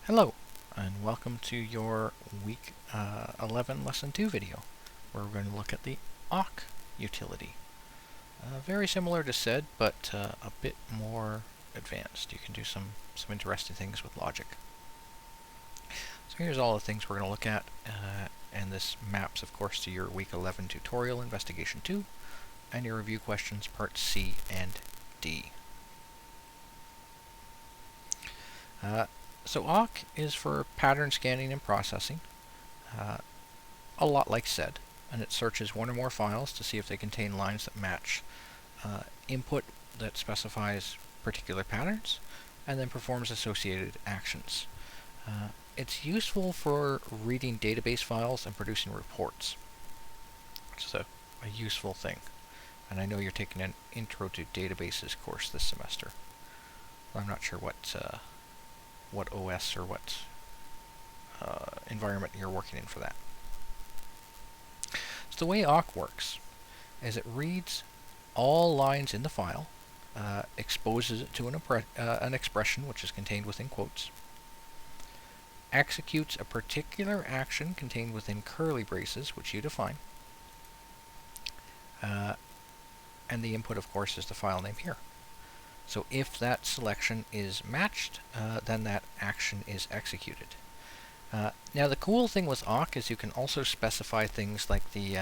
Hello, and welcome to your week 11 lesson 2 video, where we're going to look at the awk utility. Very similar to SED, but a bit more advanced. You can do some interesting things with logic. So here's all the things we're going to look at, and this maps, of course, to your week 11 tutorial, investigation 2, and your review questions, parts C and D. So awk is for pattern scanning and processing, a lot like SED, and it searches one or more files to see if they contain lines that match input that specifies particular patterns, and then performs associated actions. It's useful for reading database files and producing reports, which is a useful thing. And I know you're taking an Intro to Databases course this semester. I'm not sure what OS or what environment you're working in for that. So the way awk works is it reads all lines in the file, exposes it to an expression which is contained within quotes, executes a particular action contained within curly braces, which you define, and the input, of course, is the file name here. So if that selection is matched, then that action is executed. Now the cool thing with awk is you can also specify things like the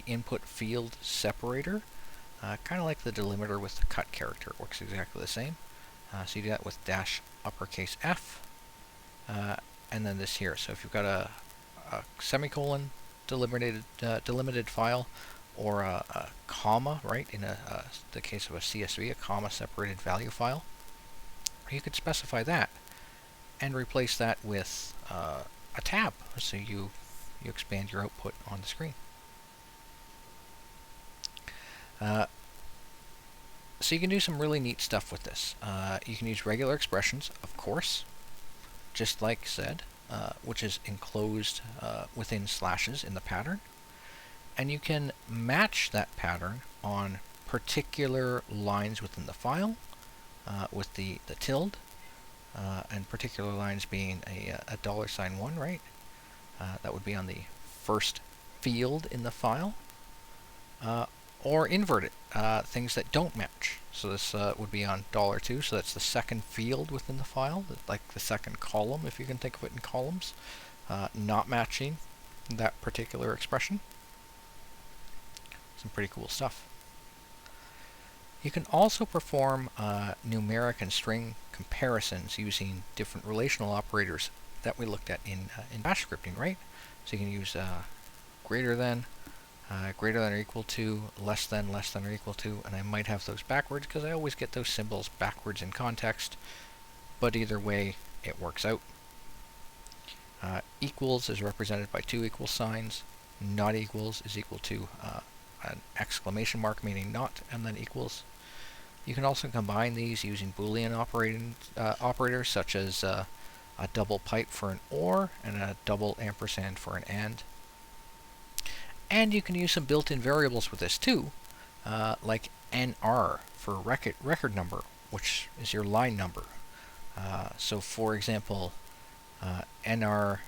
input field separator, kind of like the delimiter with the cut character. It works exactly the same. So you do that with dash uppercase F, and then this here. So if you've got a semicolon delimited file, or a comma, right, in the case of a CSV, a comma separated value file, you could specify that and replace that with a tab, so you expand your output on the screen. So you can do some really neat stuff with this. You can use regular expressions, of course, just like SED, which is enclosed within slashes in the pattern. And you can match that pattern on particular lines within the file with the tilde, and particular lines being a $1, right? That would be on the first field in the file, or invert it, things that don't match. So this would be on $2, so that's the second field within the file, like the second column, if you can think of it in columns, not matching that particular expression. Some pretty cool stuff. You can also perform numeric and string comparisons using different relational operators that we looked at in bash scripting, right? So you can use greater than or equal to, less than or equal to, and I might have those backwards because I always get those symbols backwards in context, but either way it works out. Equals is represented by two equal signs. Not equals is equal to an exclamation mark, meaning not, and then equals. You can also combine these using Boolean operators, such as a double pipe for an OR and a double ampersand for an AND. And you can use some built-in variables with this too, like NR for record number, which is your line number. So for example, NR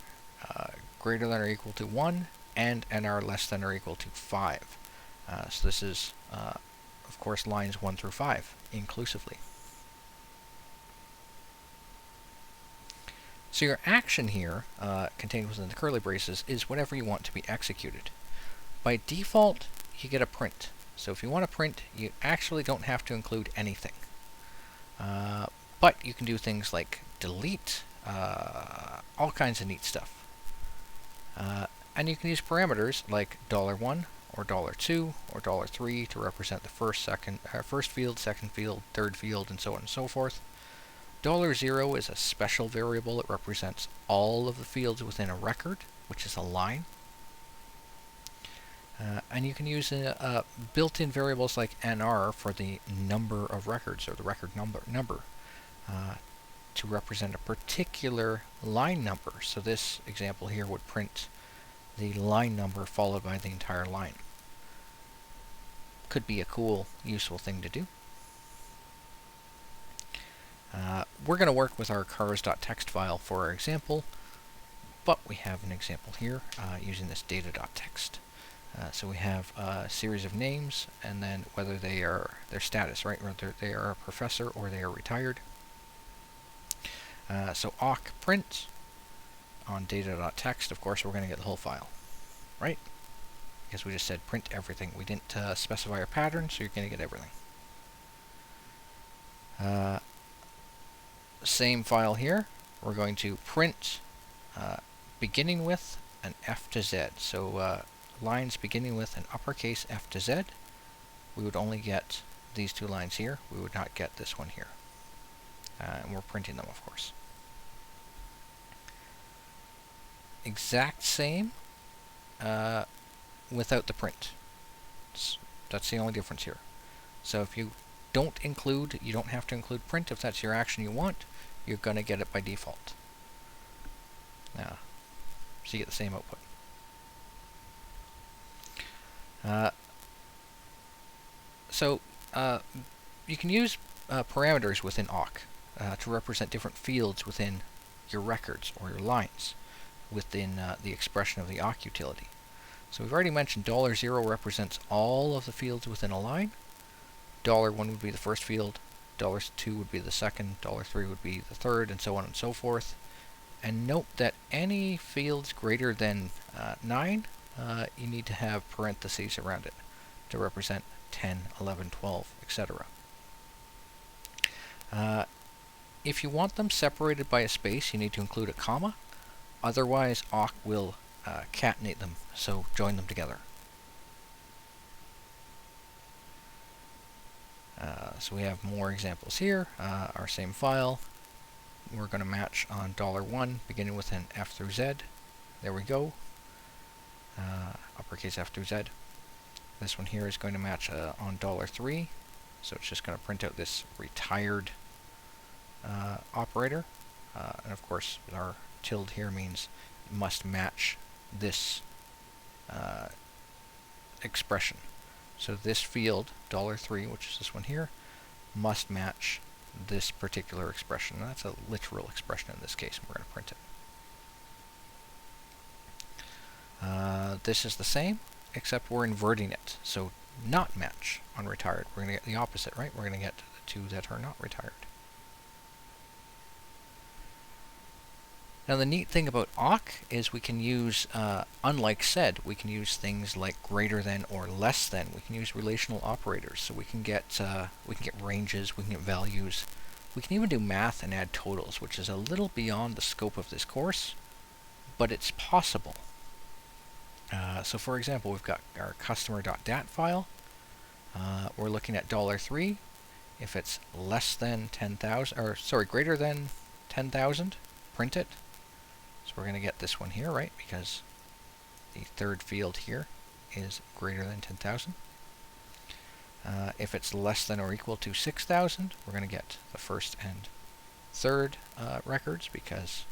greater than or equal to 1 and NR less than or equal to 5. So this is, of course, lines 1 through 5 inclusively. So your action here, contained within the curly braces, is whatever you want to be executed. By default, you get a print. So if you want to print, you actually don't have to include anything. But you can do things like delete, all kinds of neat stuff. And you can use parameters like $1 or $2 or $3 to represent the first field, second field, third field, and so on and so forth. $0 is a special variable. It represents all of the fields within a record, which is a line. And you can use built-in variables like NR for the number of records, or the record number, to represent a particular line number. So this example here would print the line number followed by the entire line. Could be a cool, useful thing to do. We're going to work with our cars.txt file for our example, but we have an example here using this data.txt. So we have a series of names, and then whether they are their status, right? Whether they are a professor or they are retired. So awk print on data.txt, of course, we're going to get the whole file, right? Because we just said print everything. We didn't specify our pattern, so you're going to get everything. Same file here. We're going to print beginning with an F to Z. So lines beginning with an uppercase F to Z. We would only get these two lines here. We would not get this one here. And we're printing them, of course. Exact same without the print. That's the only difference here. So if you don't include, you don't have to include print if that's your action you want, you're going to get it by default. Now, so you get the same output. You can use parameters within awk to represent different fields within your records or your lines within the expression of the awk utility. So we've already mentioned $0 represents all of the fields within a line. $1 would be the first field, $2 would be the second, $3 would be the third, and so on and so forth. And note that any fields greater than 9, you need to have parentheses around it to represent 10, 11, 12, etc. If you want them separated by a space, you need to include a comma. Otherwise, awk will catenate them, so join them together. So we have more examples here. Our same file. We're going to match on $1 beginning with an F through Z. There we go. Uppercase F through Z. This one here is going to match on $3. So it's just going to print out this retired operator. And of course, our tilde here means it must match this expression. So this field, $3, which is this one here, must match this particular expression. And that's a literal expression in this case, and we're going to print it. This is the same, except we're inverting it. So not match on retired. We're going to get the opposite, right? We're going to get the two that are not retired. Now the neat thing about awk is we can use, unlike sed, we can use things like greater than or less than. We can use relational operators, so we can get ranges, we can get values. We can even do math and add totals, which is a little beyond the scope of this course, but it's possible. So for example, we've got our customer.dat file. We're looking at $3. If it's less than 10,000, or sorry, greater than 10,000, print it. So we're going to get this one here, right? Because the third field here is greater than 10,000. If it's less than or equal to 6,000, we're going to get the first and third records because,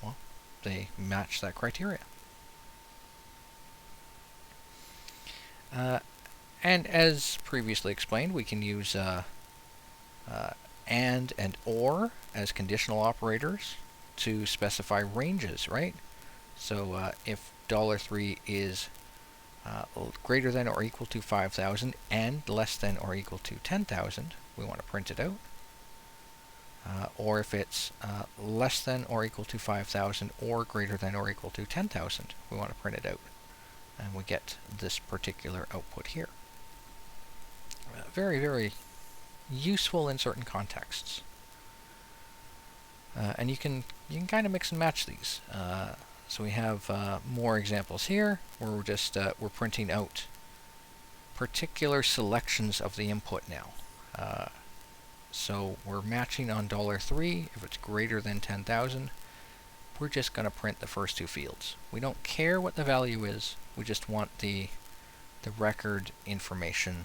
well, they match that criteria. And as previously explained, we can use and or as conditional operators to specify ranges, right? So if $3 is greater than or equal to 5,000 and less than or equal to 10,000, we want to print it out. Or if it's less than or equal to 5,000 or greater than or equal to 10,000, we want to print it out. And we get this particular output here. Very, very useful in certain contexts. And you can kind of mix and match these. So we have more examples here where we're printing out particular selections of the input now. So we're matching on $3. If it's greater than 10,000, we're just going to print the first two fields. We don't care what the value is. We just want the record information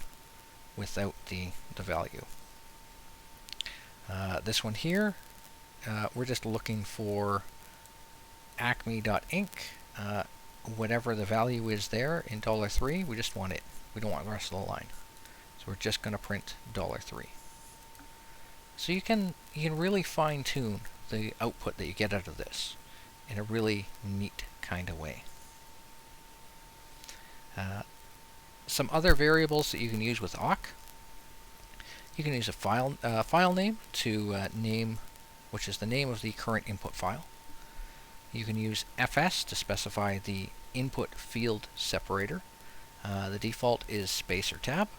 without the value. This one here, we're just looking for acme.inc. Whatever the value is there in $3, we just want it. We don't want the rest of the line. So we're just going to print $3. So you can really fine-tune the output that you get out of this in a really neat kind of way. Some other variables that you can use with awk. You can use a file name to name, which is the name of the current input file. You can use fs to specify the input field separator. The default is space or tab.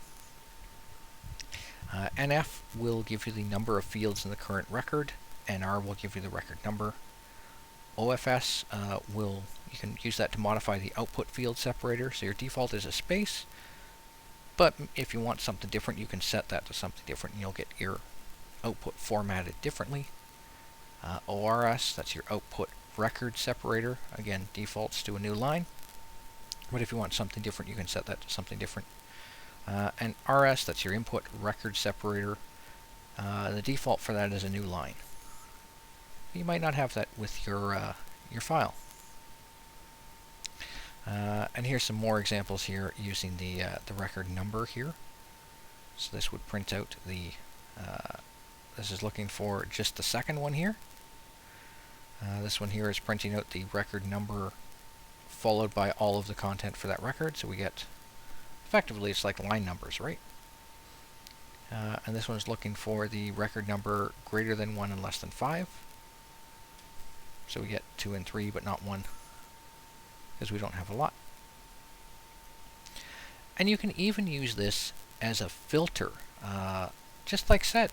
NF will give you the number of fields in the current record. NR will give you the record number. OFS you can use that to modify the output field separator. So your default is a space, but if you want something different, you can set that to something different and you'll get your output formatted differently. ORS, that's your output record separator. Again, defaults to a new line, but if you want something different, you can set that to something different. And RS, that's your input record separator. The default for that is a new line. You might not have that with your file. And here's some more examples here using the record number here. So this would print out the, this is looking for just the second one here. This one here is printing out the record number followed by all of the content for that record. So we get, effectively it's like line numbers, right? And this one is looking for the record number greater than 1 and less than 5. So we get 2 and 3, but not 1, because we don't have a lot. And you can even use this as a filter, just like said,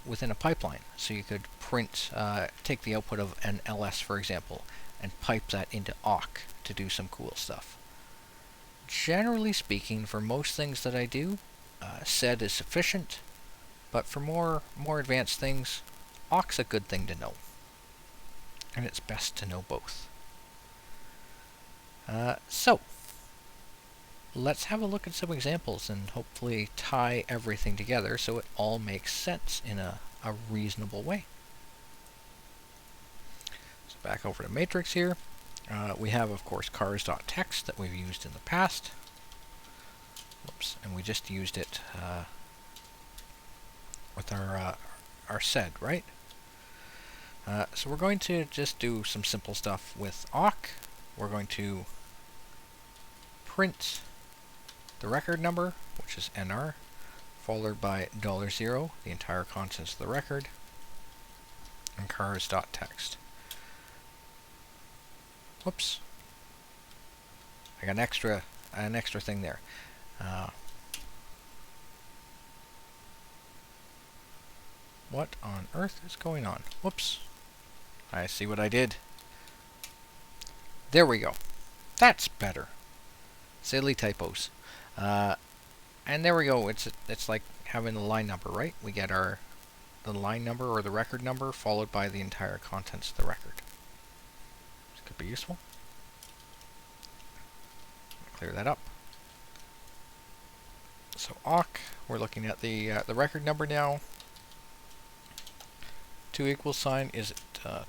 within a pipeline. So you could print, take the output of an ls, for example, and pipe that into awk to do some cool stuff. Generally speaking, for most things that I do, sed is sufficient, but for more advanced things, awk's a good thing to know. And it's best to know both. So, let's have a look at some examples and hopefully tie everything together so it all makes sense in a reasonable way. So back over to Matrix here. We have, of course, cars.txt that we've used in the past. Whoops, and we just used it with our sed, right? So we're going to just do some simple stuff with awk. We're going to print the record number, which is NR, followed by $0, the entire contents of the record, and cars.txt. Whoops. I got an extra thing there. What on earth is going on? Whoops. I see what I did. There we go. That's better. Silly typos. And there we go. It's like having the line number, right? We get the line number or the record number followed by the entire contents of the record. This could be useful. Clear that up. So awk, we're looking at the record number now. 2 equals sign is it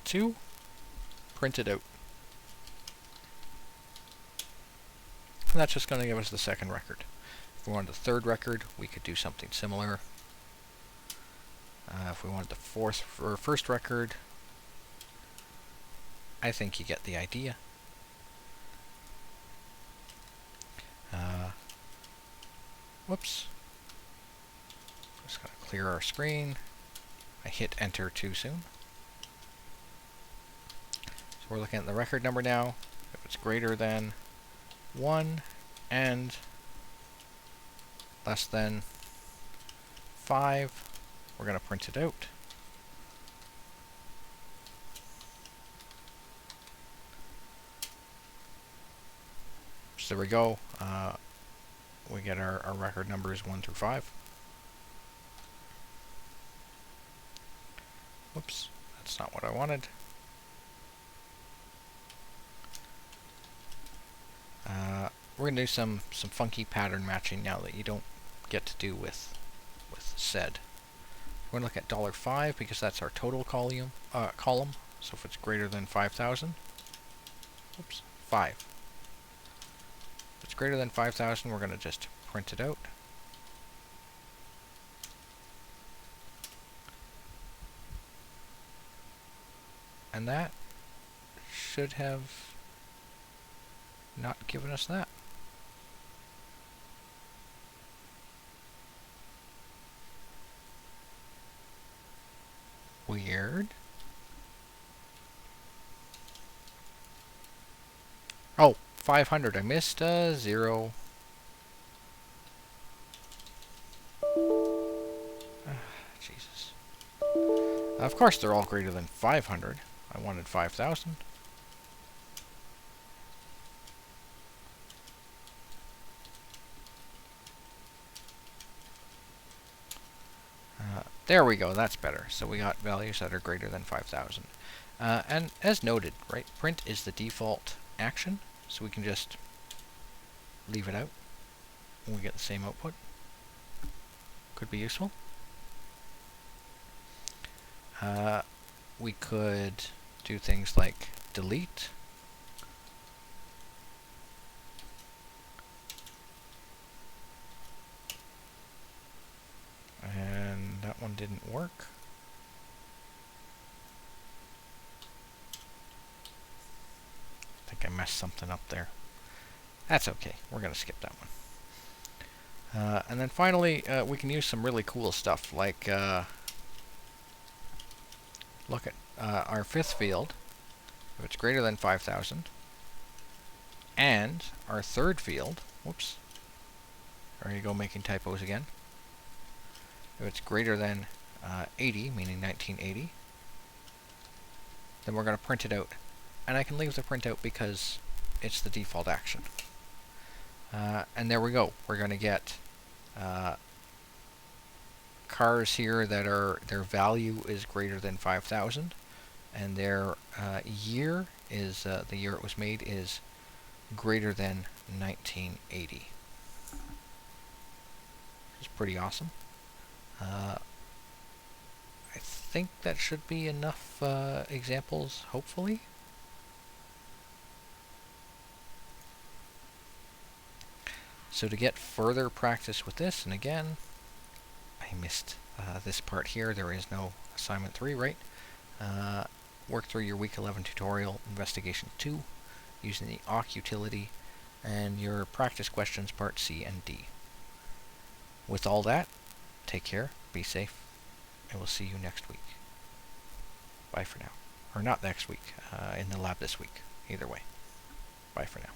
2? Print it out. And that's just going to give us the second record. If we wanted the third record, we could do something similar. If we wanted the first record, I think you get the idea. Whoops. Just going to clear our screen. I hit enter too soon. So we're looking at the record number now. If it's greater than 1 and less than 5, we're going to print it out. So there we go. We get our record numbers 1 through 5. Whoops, that's not what I wanted. We're going to do some funky pattern matching now that you don't get to do with sed. We're going to look at $5 because that's our total column. So if it's greater than 5,000, whoops, 5. If it's greater than 5,000, we're going to just print it out. And that should have not given us that. Weird. Oh, 500. I missed 0. Jesus. Of course they're all greater than 500. I wanted 5,000. There we go, that's better. So we got values that are greater than 5,000. And as noted, right, print is the default action, so we can just leave it out when we get the same output. Could be useful. We could do things like delete. And that one didn't work. I think I messed something up there. That's okay. We're going to skip that one. And then finally, we can use some really cool stuff, like look at our fifth field, if it's greater than 5,000, and our third field, whoops, there you go, making typos again. If it's greater than 80, meaning 1980, then we're going to print it out. And I can leave the print out because it's the default action. And there we go. We're going to get cars here that are their value is greater than 5,000, and their year is the year it was made is greater than 1980. It's pretty awesome. I think that should be enough examples, hopefully. So to get further practice with this, and again, I missed this part here. There is no assignment 3, right? Work through your week 11 tutorial, investigation 2, using the awk utility, and your practice questions part C and D. With all that, take care, be safe, and we'll see you next week. Bye for now. Or not next week, in the lab this week. Either way. Bye for now.